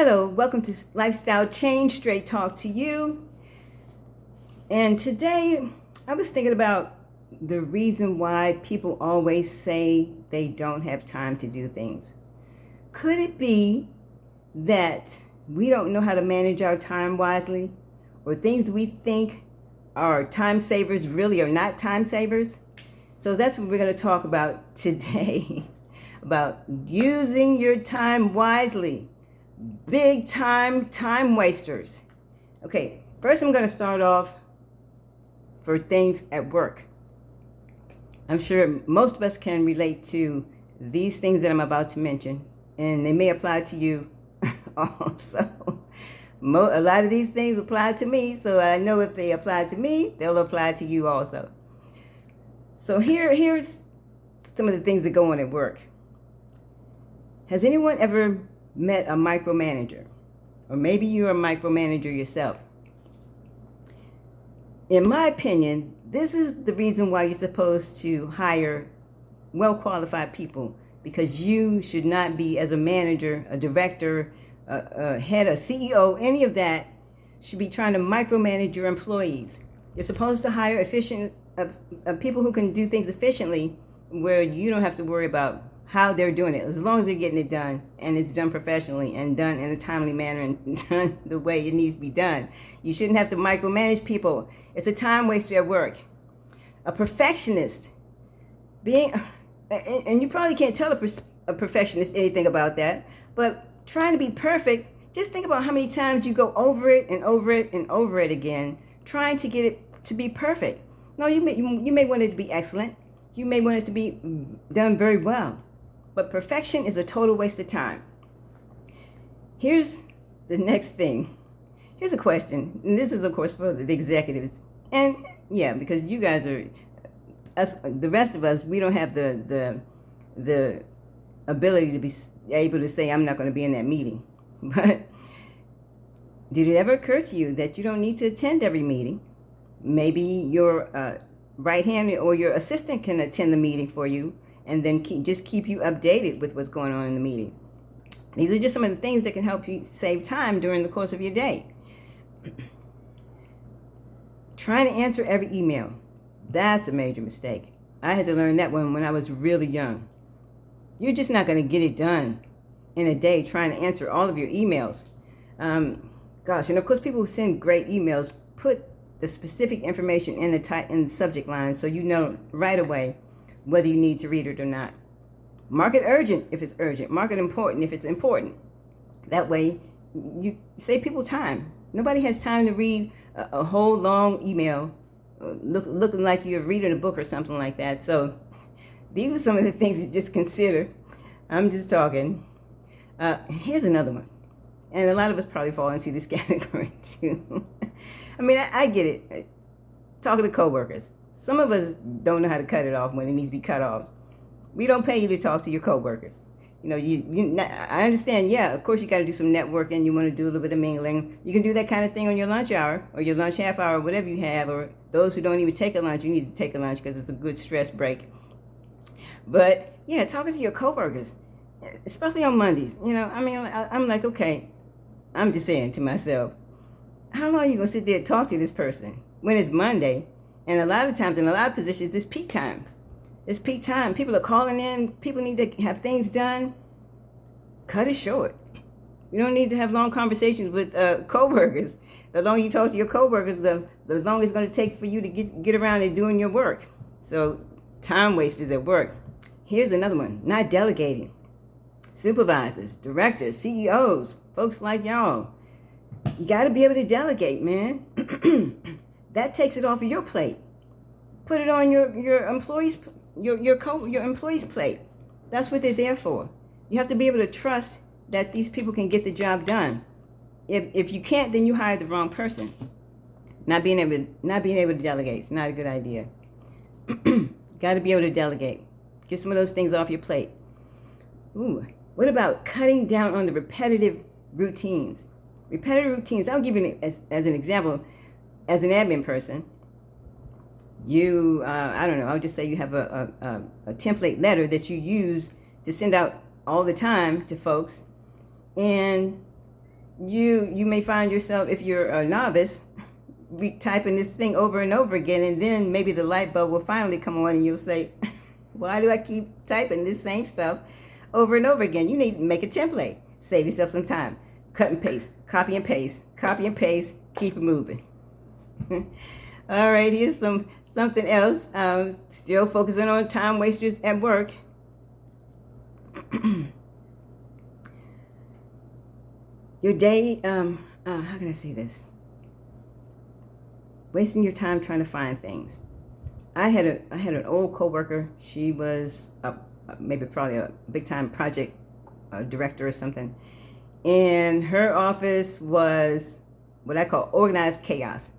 Hello, welcome to Lifestyle Change, Straight Talk to You. And today I was thinking about the reason why people always say they don't have time to do things. Could it be that we don't know how to manage our time wisely, or things we think are time savers really are not time savers? So that's what we're going to talk about today about using your time wisely. Big time wasters. Okay, first I'm going to start off for things at work. I'm sure most of us can relate to these things that I'm about to mention, and they may apply to you also. A lot of these things apply to me, so I know if they apply to me, they'll apply to you also. So here's some of the things that go on at work. Has anyone ever met a micromanager? Or maybe you're a micromanager yourself. In my opinion, this is the reason why you're supposed to hire well-qualified people, because you should not be, as a manager, a director, a head, a CEO, any of that, should be trying to micromanage your employees. You're supposed to hire efficient people who can do things efficiently, where you don't have to worry about how they're doing it, as long as they're getting it done and it's done professionally and done in a timely manner and done the way it needs to be done. You shouldn't have to micromanage people. It's a time waster at work. A perfectionist, and you probably can't tell a perfectionist anything about that, but trying to be perfect, just think about how many times you go over it and over it and over it again, trying to get it to be perfect. No, you may want it to be excellent. You may want it to be done very well. But perfection is a total waste of time. Here's the next thing. Here's a question. And this is, of course, for the executives. And yeah, because you guys are, the rest of us, we don't have the ability to be able to say, I'm not going to be in that meeting. But did it ever occur to you that you don't need to attend every meeting? Maybe your right hand or your assistant can attend the meeting for you, and then keep you updated with what's going on in the meeting. These are just some of the things that can help you save time during the course of your day. Trying to answer every email. That's a major mistake. I had to learn that one when I was really young. You're just not going to get it done in a day trying to answer all of your emails. And of course, people who send great emails put the specific information in the subject line, so you know right away whether you need to read it or not. Mark it urgent if it's urgent. Mark it important if it's important. That way, you save people time. Nobody has time to read a whole long email looking like you're reading a book or something like that. So these are some of the things to just consider. I'm just talking. Here's another one. And a lot of us probably fall into this category too. I mean, I get it. Talking to coworkers. Some of us don't know how to cut it off when it needs to be cut off. We don't pay you to talk to your coworkers. You know, I understand, yeah, of course you got to do some networking. You want to do a little bit of mingling. You can do that kind of thing on your lunch hour or your lunch half hour, whatever you have, or those who don't even take a lunch, you need to take a lunch because it's a good stress break. But yeah, talking to your coworkers, especially on Mondays, you know, I mean, I'm like, okay, I'm just saying to myself, how long are you going to sit there and talk to this person when it's Monday? And a lot of times, in a lot of positions, it's peak time. It's peak time. People are calling in. People need to have things done. Cut it short. You don't need to have long conversations with coworkers. The longer you talk to your coworkers, the longer it's going to take for you to get around and doing your work. So, time wasters at work. Here's another one. Not delegating. Supervisors, directors, CEOs, folks like y'all. You got to be able to delegate, man. That takes it off of your plate. Put it on your employees, your employees' plate. That's what they're there for. You have to be able to trust that these people can get the job done. If you can't, then you hire the wrong person. Not being able to delegate is not a good idea. Got to be able to delegate. Get some of those things off your plate. Ooh, what about cutting down on the repetitive routines? Repetitive routines. I'll give you as an example. As an admin person, you, I don't know, I'll just say you have a template letter that you use to send out all the time to folks. And you may find yourself, if you're a novice, typing this thing over and over again, and then maybe the light bulb will finally come on and you'll say, why do I keep typing this same stuff over and over again? You need to make a template. Save yourself some time. Cut and paste, copy and paste, keep it moving. All right, here's something else. Still focusing on time wasters at work. Your day, how can I say this? Wasting your time trying to find things. I had an old coworker. She was probably a big time project director or something, and her office was what I call organized chaos.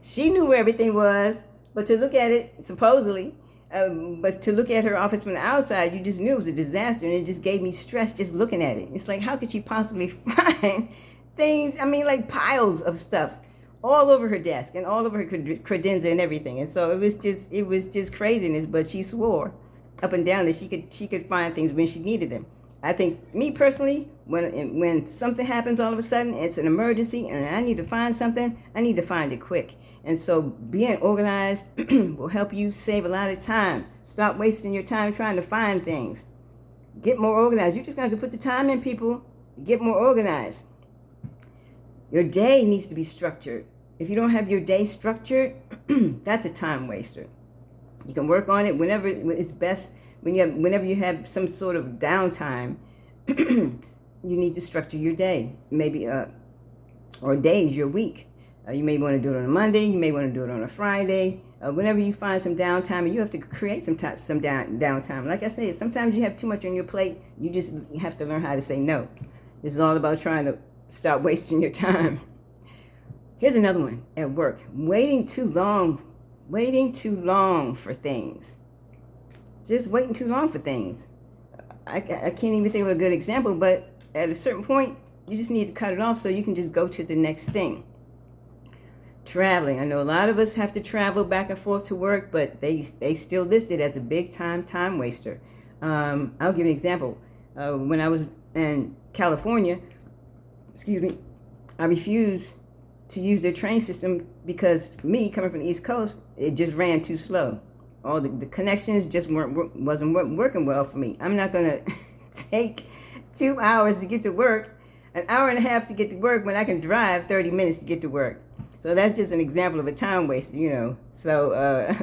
She knew where everything was, but to look at it, supposedly, but to look at her office from the outside, you just knew it was a disaster, and it just gave me stress just looking at it. It's like, how could she possibly find things? I mean, like piles of stuff all over her desk and all over her credenza and everything. And so it was just craziness. But she swore up and down that she could find things when she needed them. I think, me personally, when something happens all of a sudden, it's an emergency, and I need to find something, I need to find it quick. And so being organized will help you save a lot of time. Stop wasting your time trying to find things. Get more organized. You just got to put the time in, people. Get more organized. Your day needs to be structured. If you don't have your day structured, that's a time waster. You can work on it whenever it's best. Whenever you have some sort of downtime, you need to structure your day. Maybe or days, your week. You may want to do it on a Monday. You may want to do it on a Friday. Whenever you find some downtime, and you have to create some downtime. Like I said, sometimes you have too much on your plate. You just have to learn how to say no. This is all about trying to stop wasting your time. Here's another one at work. Waiting too long for things. Just waiting too long for things. I can't even think of a good example, but at a certain point, you just need to cut it off so you can just go to the next thing. Traveling. I know a lot of us have to travel back and forth to work, but they still list it as a big time waster. I'll give you an example. When I was in California, I refused to use their train system because me, coming from the East Coast, it just ran too slow. All the connections just wasn't working well for me. I'm not going to take 2 hours to get to work, an hour and a half to get to work, when I can drive 30 minutes to get to work. So that's just an example of a time waste, So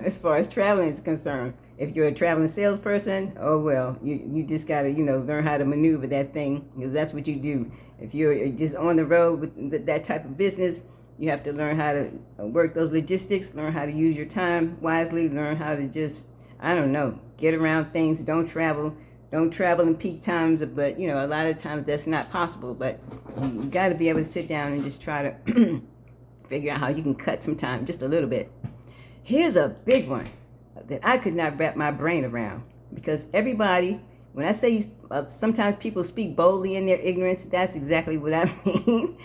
as far as traveling is concerned, if you're a traveling salesperson, oh well, you just got to, learn how to maneuver that thing, because that's what you do. If you're just on the road with that type of business, you have to learn how to work those logistics, learn how to use your time wisely, learn how to just, get around things. Don't travel in peak times, but, a lot of times that's not possible. But you got to be able to sit down and just try to figure out how you can cut some time, just a little bit. Here's a big one that I could not wrap my brain around, because everybody, when I say sometimes people speak boldly in their ignorance, that's exactly what I mean.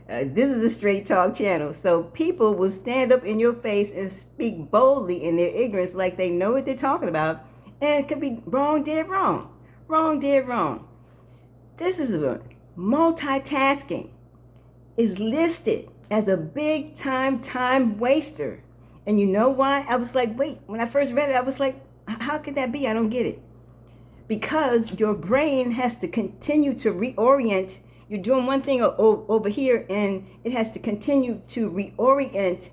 This is a straight talk channel. So people will stand up in your face and speak boldly in their ignorance like they know what they're talking about, and it could be wrong, dead wrong. Wrong, dead wrong. This is a multitasking is listed as a big time waster. And you know why? I was like, wait, when I first read it, I was like, how could that be? I don't get it. Because your brain has to continue to reorient. You're doing one thing over here, and it has to continue to reorient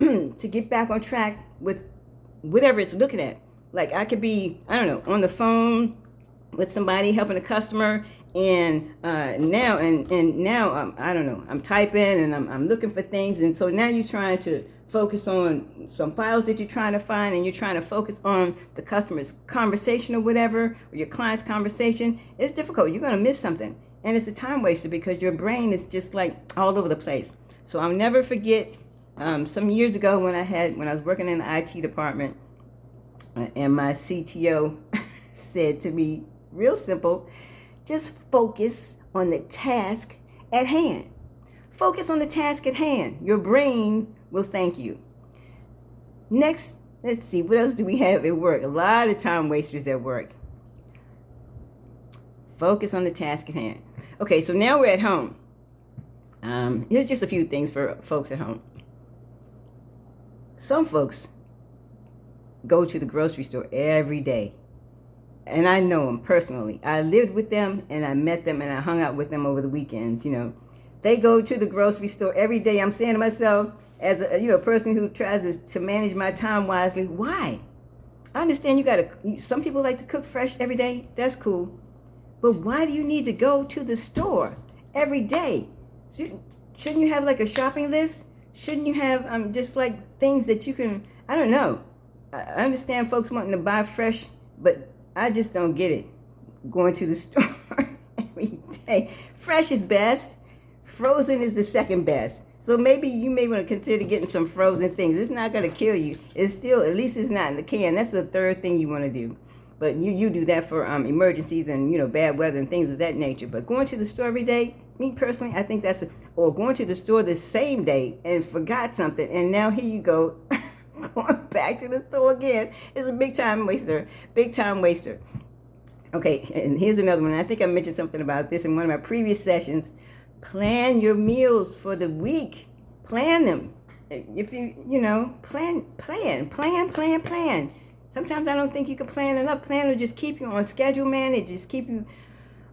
to get back on track with whatever it's looking at. Like I could be, on the phone with somebody helping a customer, and now I'm typing and I'm looking for things, and so now you're trying to focus on some files that you're trying to find, and you're trying to focus on the customer's conversation or whatever, or your client's conversation. It's difficult. You're going to miss something. And it's a time waster because your brain is just like all over the place. So I'll never forget some years ago when I was working in the IT department, and my CTO said to me, real simple, just focus on the task at hand. Focus on the task at hand. Your brain will thank you. Next, let's see, what else do we have at work? A lot of time wasters at work. Focus on the task at hand. Okay, so now we're at home. Here's just a few things for folks at home. Some folks go to the grocery store every day. And I know them personally. I lived with them and I met them and I hung out with them over the weekends, They go to the grocery store every day. I'm saying to myself, as a person who tries to manage my time wisely, why? I understand some people like to cook fresh every day. That's cool. But why do you need to go to the store every day? Shouldn't you have like a shopping list? Shouldn't you have just like things that you can, I don't know. I understand folks wanting to buy fresh, but I just don't get it. Going to the store every day. Fresh is best. Frozen is the second best. So maybe you may want to consider getting some frozen things. It's not going to kill you. It's still, at least it's not in the can. That's the third thing you want to do. But you do that for emergencies and, bad weather and things of that nature. But going to the store every day, me personally, I think or going to the store the same day and forgot something. And now here you go. Going back to the store again is a big time waster. Big time waster. Okay, and here's another one. I think I mentioned something about this in one of my previous sessions. Plan your meals for the week. Plan them. If plan. Sometimes I don't think you can plan enough. Plan will just keep you on schedule, man. It just keep you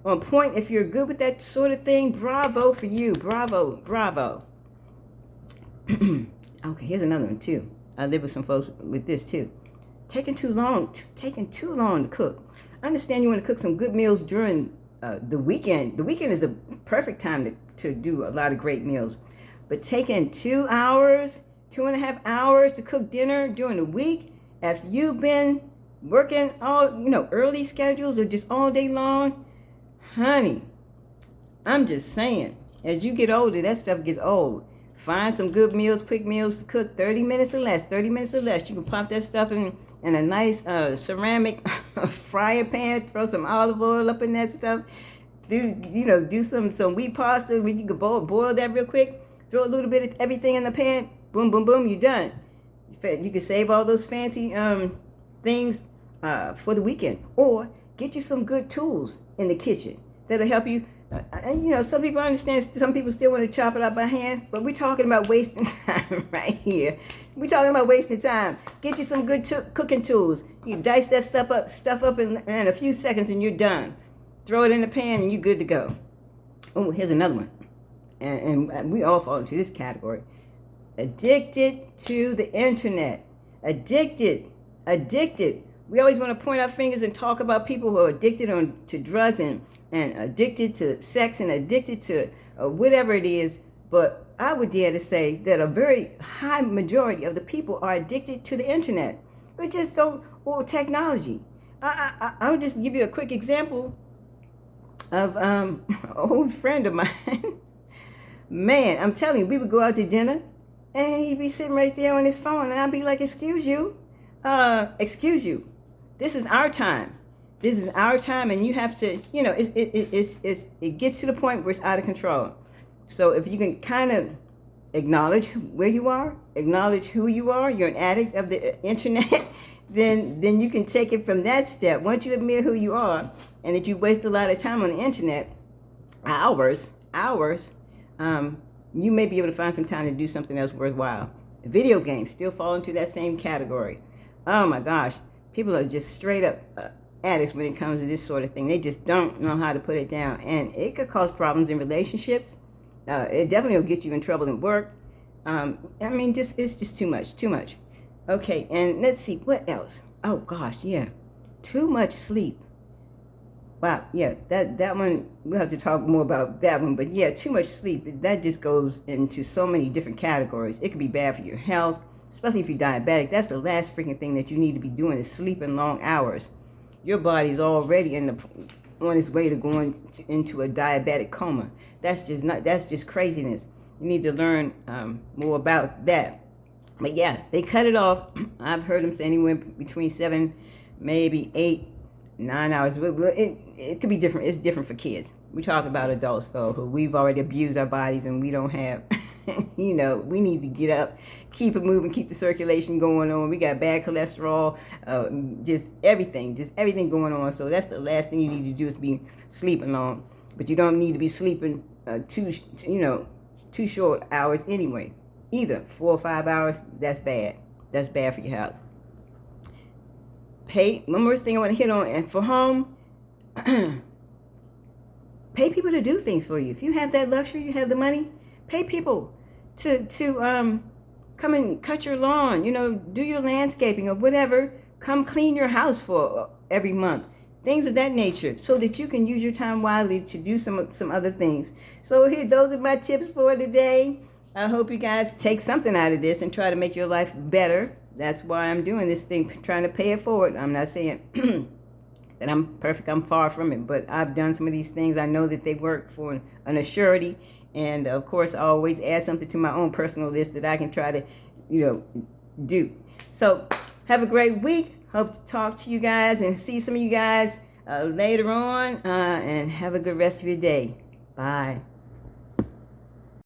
on point. If you're good with that sort of thing, bravo for you. Bravo. Okay, here's another one too. I live with some folks with this too. Taking too long to cook. I understand you want to cook some good meals during the weekend. The weekend is the perfect time to do a lot of great meals. But taking 2 hours, 2.5 hours to cook dinner during the week after you've been working all, early schedules or just all day long, honey, I'm just saying, as you get older, that stuff gets old. Find some good meals, quick meals to cook, 30 minutes or less. You can pop that stuff in a nice ceramic fryer pan, throw some olive oil up in that stuff. Do some wheat pasta. You can boil that real quick. Throw a little bit of everything in the pan. Boom, boom, boom, you're done. You can save all those fancy things for the weekend. Or get you some good tools in the kitchen that'll help you. Some people understand, some people still want to chop it up by hand, but we're talking about wasting time right here. We're talking about wasting time. Get you some good cooking tools. You dice that stuff up in a few seconds and you're done. Throw it in the pan and you're good to go. Oh, here's another one. And we all fall into this category. Addicted to the internet. Addicted. We always want to point our fingers and talk about people who are addicted to drugs and addicted to sex and addicted to whatever it is. But I would dare to say that a very high majority of the people are addicted to the internet. We just don't, or technology. I'll just give you a quick example of an old friend of mine. Man, I'm telling you, we would go out to dinner and he'd be sitting right there on his phone and I'd be like, excuse you. This is our time. And you have to, it gets to the point where it's out of control. So if you can kind of acknowledge where you are, acknowledge who you are, you're an addict of the internet, then you can take it from that step. Once you admit who you are and that you waste a lot of time on the internet, hours, you may be able to find some time to do something else worthwhile. Video games still fall into that same category. Oh my gosh, people are just straight up addicts when it comes to this sort of thing. They just don't know how to put it down, and it could cause problems in relationships. It definitely will get you in trouble in work. It's just too much. Okay, and let's see, what else? Oh gosh, yeah, too much sleep. Wow, yeah, that one, we'll have to talk more about that one, but yeah, too much sleep, that just goes into so many different categories. It could be bad for your health, especially if you're diabetic. That's the last freaking thing that you need to be doing is sleeping long hours. Your body's already on its way to going into a diabetic coma. That's just craziness. You need to learn more about that. But yeah, they cut it off. I've heard them say anywhere between 7, maybe 8, 9 hours. It could be different. It's different for kids. We talk about adults though, who we've already abused our bodies and we don't have, we need to get up, keep it moving, keep the circulation going on. We got bad cholesterol, just everything going on. So that's the last thing you need to do is be sleeping long. but you don't need to be sleeping too short hours anyway. Either 4 or 5 hours, that's bad. That's bad for your health. One more thing I want to hit on, and for home, pay people to do things for you. If you have that luxury, you have the money, pay people to come and cut your lawn, do your landscaping or whatever. Come clean your house for every month. Things of that nature, so that you can use your time wisely to do some other things. So here, those are my tips for today. I hope you guys take something out of this and try to make your life better. That's why I'm doing this thing, trying to pay it forward. I'm not saying that I'm perfect. I'm far from it. But I've done some of these things. I know that they work for an assurity. And, of course, I always add something to my own personal list that I can try to, do. So have a great week. Hope to talk to you guys and see some of you guys later on. And have a good rest of your day. Bye.